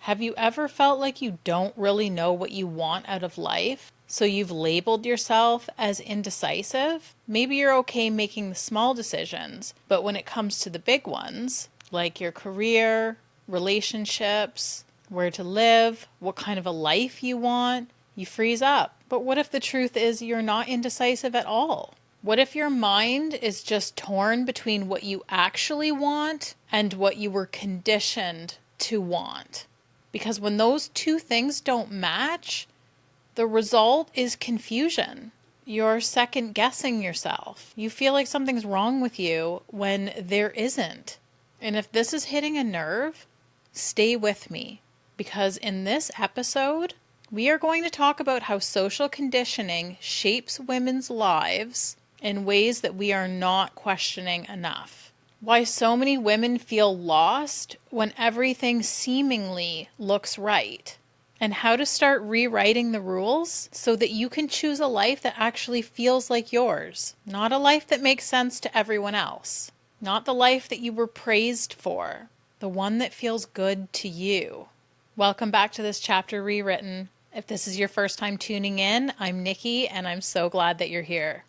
Have you ever felt like you don't really know what you want out of life? So you've labeled yourself as indecisive? Maybe you're okay making the small decisions, but when it comes to the big ones, like your career, relationships, where to live, what kind of a life you want, you freeze up. But what if the truth is you're not indecisive at all? What if your mind is just torn between what you actually want and what you were conditioned to want? Because when those two things don't match, the result is confusion. You're second guessing yourself. You feel like something's wrong with you when there isn't. And if this is hitting a nerve, stay with me. Because in this episode, we are going to talk about how social conditioning shapes women's lives in ways that we are not questioning enough. Why so many women feel lost when everything seemingly looks right. And how to start rewriting the rules so that you can choose a life that actually feels like yours. Not a life that makes sense to everyone else. Not the life that you were praised for. The one that feels good to you. Welcome back to this chapter rewritten. If this is your first time tuning in, I'm Nikki and I'm so glad that you're here.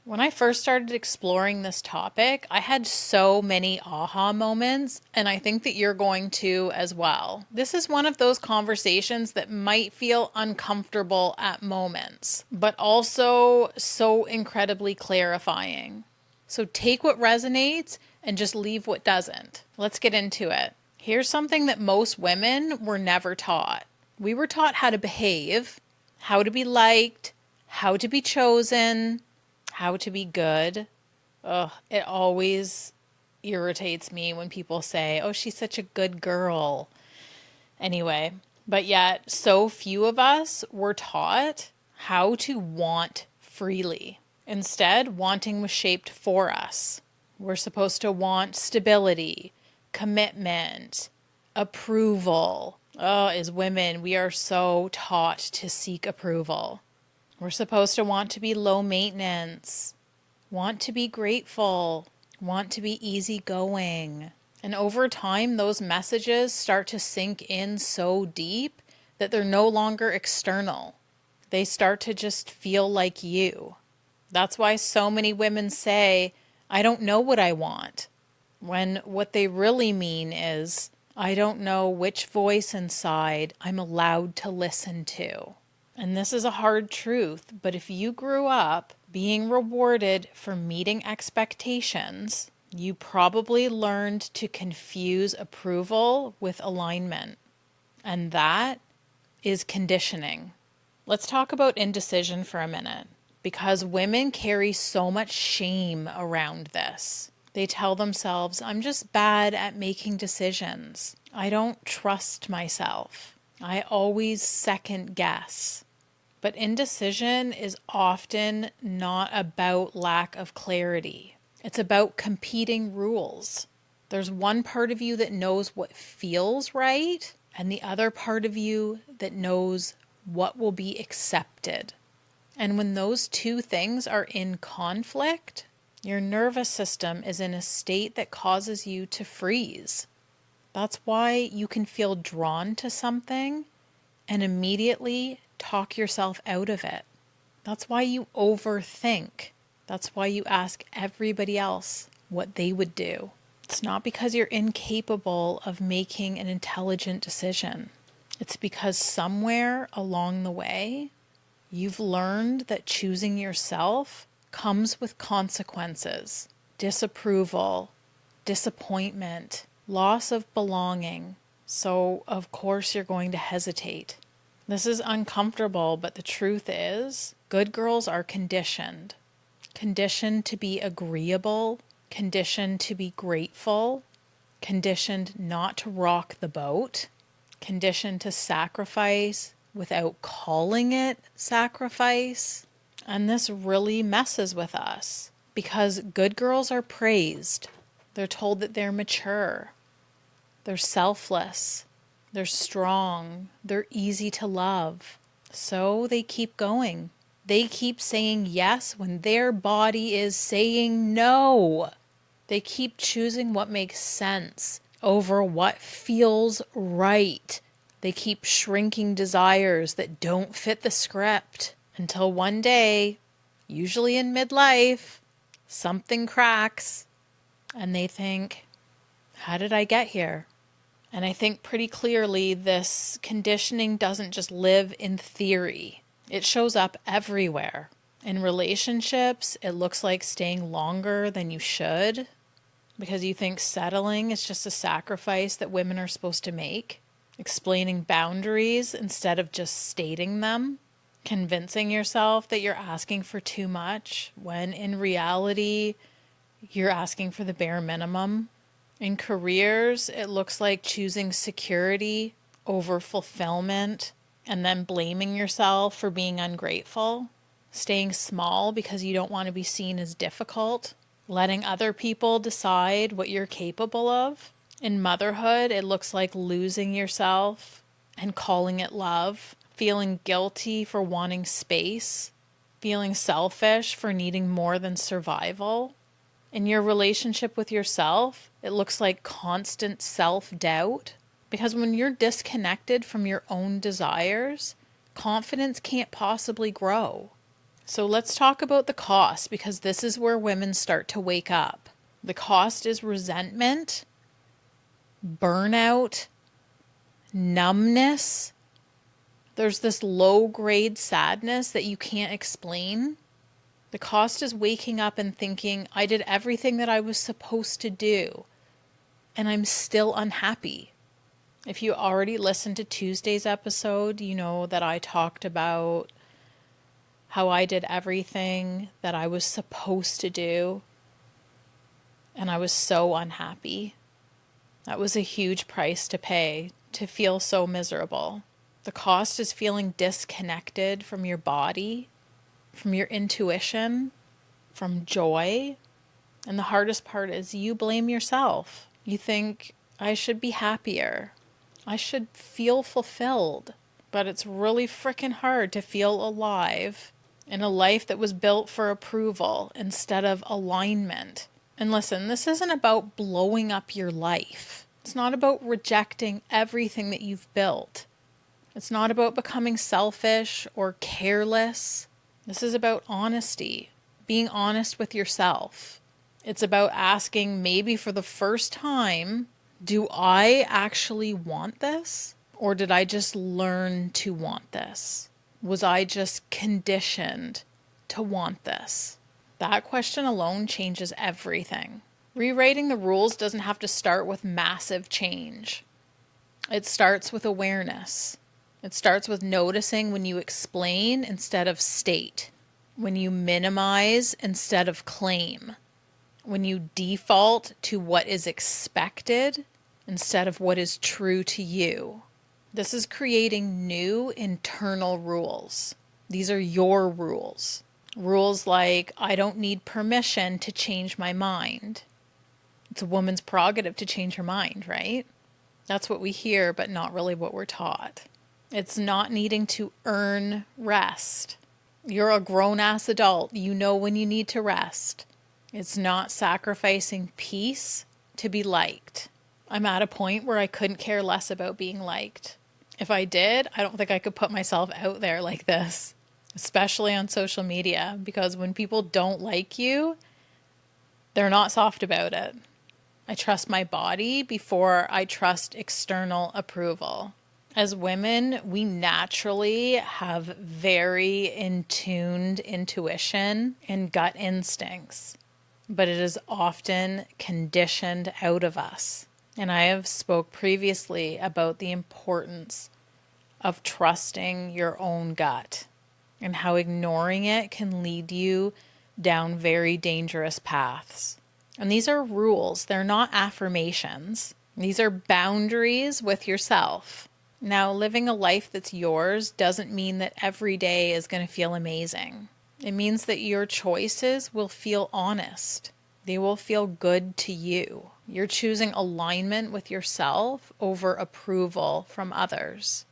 When I first started exploring this topic, I had so many aha moments, and I think that you're going to as well. This is one of those conversations that might feel uncomfortable at moments, but also so incredibly clarifying. So take what resonates and just leave what doesn't. Let's get into it. Here's something that most women were never taught. We were taught how to behave, how to be liked, how to be chosen, how to be good. Ugh, it always irritates me when people say, oh, she's such a good girl. Anyway, but yet so few of us were taught how to want freely. Instead, wanting was shaped for us. We're supposed to want stability, commitment, approval. Oh, as women, we are so taught to seek approval. We're supposed to want to be low maintenance, want to be grateful, want to be easygoing. And over time, those messages start to sink in so deep that they're no longer external. They start to just feel like you. That's why so many women say, I don't know what I want. When what they really mean is, I don't know which voice inside I'm allowed to listen to. And this is a hard truth, but if you grew up being rewarded for meeting expectations, you probably learned to confuse approval with alignment. And that is conditioning. Let's talk about indecision for a minute, because women carry so much shame around this. They tell themselves, I'm just bad at making decisions. I don't trust myself. I always second guess. But indecision is often not about lack of clarity. It's about competing rules. There's one part of you that knows what feels right, and the other part of you that knows what will be accepted. And when those two things are in conflict, your nervous system is in a state that causes you to freeze. That's why you can feel drawn to something and immediately talk yourself out of it. That's why you overthink. That's why you ask everybody else what they would do. It's not because you're incapable of making an intelligent decision. It's because somewhere along the way, you've learned that choosing yourself comes with consequences, disapproval, disappointment, loss of belonging. So, of course, you're going to hesitate. This is uncomfortable, but the truth is, good girls are conditioned. Conditioned to be agreeable, conditioned to be grateful, conditioned not to rock the boat, conditioned to sacrifice without calling it sacrifice. And this really messes with us because good girls are praised. They're told that they're mature, they're selfless, they're strong, they're easy to love. So they keep going. They keep saying yes when their body is saying no. They keep choosing what makes sense over what feels right They keep shrinking desires that don't fit the script until one day, usually in midlife, something cracks and they think, how did I get here? And I think pretty clearly this conditioning doesn't just live in theory. It shows up everywhere. In relationships, it looks like staying longer than you should because you think settling is just a sacrifice that women are supposed to make. Explaining boundaries instead of just stating them. Convincing yourself that you're asking for too much when in reality, you're asking for the bare minimum. In careers, it looks like choosing security over fulfillment and then blaming yourself for being ungrateful. Staying small because you don't want to be seen as difficult. Letting other people decide what you're capable of. In motherhood, it looks like losing yourself and calling it love. Feeling guilty for wanting space. Feeling selfish for needing more than survival. In your relationship with yourself, it looks like constant self-doubt. Because when you're disconnected from your own desires, confidence can't possibly grow. So let's talk about the cost, because this is where women start to wake up. The cost is resentment, burnout, numbness. There's this low-grade sadness that you can't explain. The cost is waking up and thinking, I did everything that I was supposed to do, and I'm still unhappy. If you already listened to Tuesday's episode, you know that I talked about how I did everything that I was supposed to do, and I was so unhappy. That was a huge price to pay to feel so miserable. The cost is feeling disconnected from your body, from your intuition, from joy. And the hardest part is you blame yourself. You think, I should be happier. I should feel fulfilled. But it's really freaking hard to feel alive in a life that was built for approval instead of alignment. And listen, this isn't about blowing up your life. It's not about rejecting everything that you've built. It's not about becoming selfish or careless. This is about honesty, being honest with yourself. It's about asking, maybe for the first time, do I actually want this? Or did I just learn to want this? Was I just conditioned to want this? That question alone changes everything. Rewriting the rules doesn't have to start with massive change. It starts with awareness. It starts with noticing when you explain instead of state, when you minimize instead of claim, when you default to what is expected instead of what is true to you. This is creating new internal rules. These are your rules. Rules like, I don't need permission to change my mind. It's a woman's prerogative to change her mind, right? That's what we hear, but not really what we're taught. It's not needing to earn rest. You're a grown-ass adult. You know when you need to rest. It's not sacrificing peace to be liked. I'm at a point where I couldn't care less about being liked. If I did, I don't think I could put myself out there like this, especially on social media, because when people don't like you, they're not soft about it. I trust my body before I trust external approval. As women, we naturally have very in-tuned intuition and gut instincts, but it is often conditioned out of us. And I have spoke previously about the importance of trusting your own gut and how ignoring it can lead you down very dangerous paths. And these are rules. They're not affirmations. These are boundaries with yourself. Now, living a life that's yours doesn't mean that every day is going to feel amazing. It means that your choices will feel honest. They will feel good to you. You're choosing alignment with yourself over approval from others.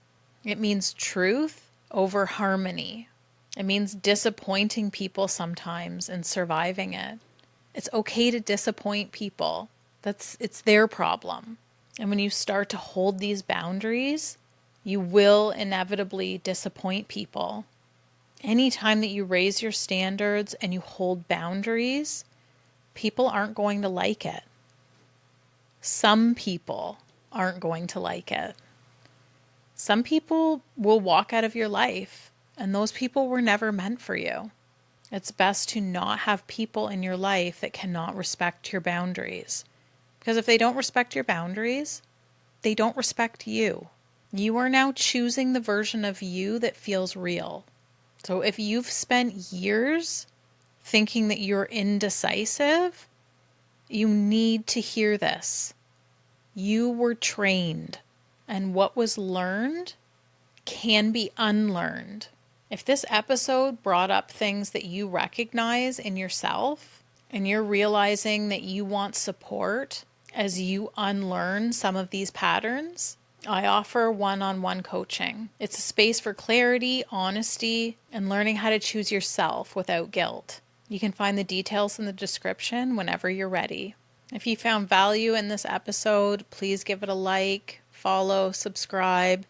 It means truth over harmony. It means disappointing people sometimes and surviving it. It's okay to disappoint people. It's their problem. And when you start to hold these boundaries, You will inevitably disappoint people. Anytime that you raise your standards and you hold boundaries, people aren't going to like it. Some people aren't going to like it. Some people will walk out of your life, and those people were never meant for you. It's best to not have people in your life that cannot respect your boundaries. Because if they don't respect your boundaries, they don't respect you. You are now choosing the version of you that feels real. So if you've spent years thinking that you're indecisive, you need to hear this. You were trained, and what was learned can be unlearned. If this episode brought up things that you recognize in yourself, and you're realizing that you want support as you unlearn some of these patterns, I offer one-on-one coaching. It's a space for clarity, honesty, and learning how to choose yourself without guilt. You can find the details in the description whenever you're ready. If you found value in this episode, please give it a like, follow, subscribe.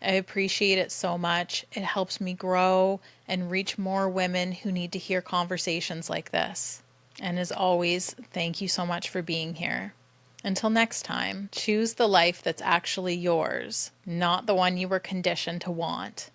I appreciate it so much. It helps me grow and reach more women who need to hear conversations like this. And as always, thank you so much for being here. Until next time, choose the life that's actually yours, not the one you were conditioned to want.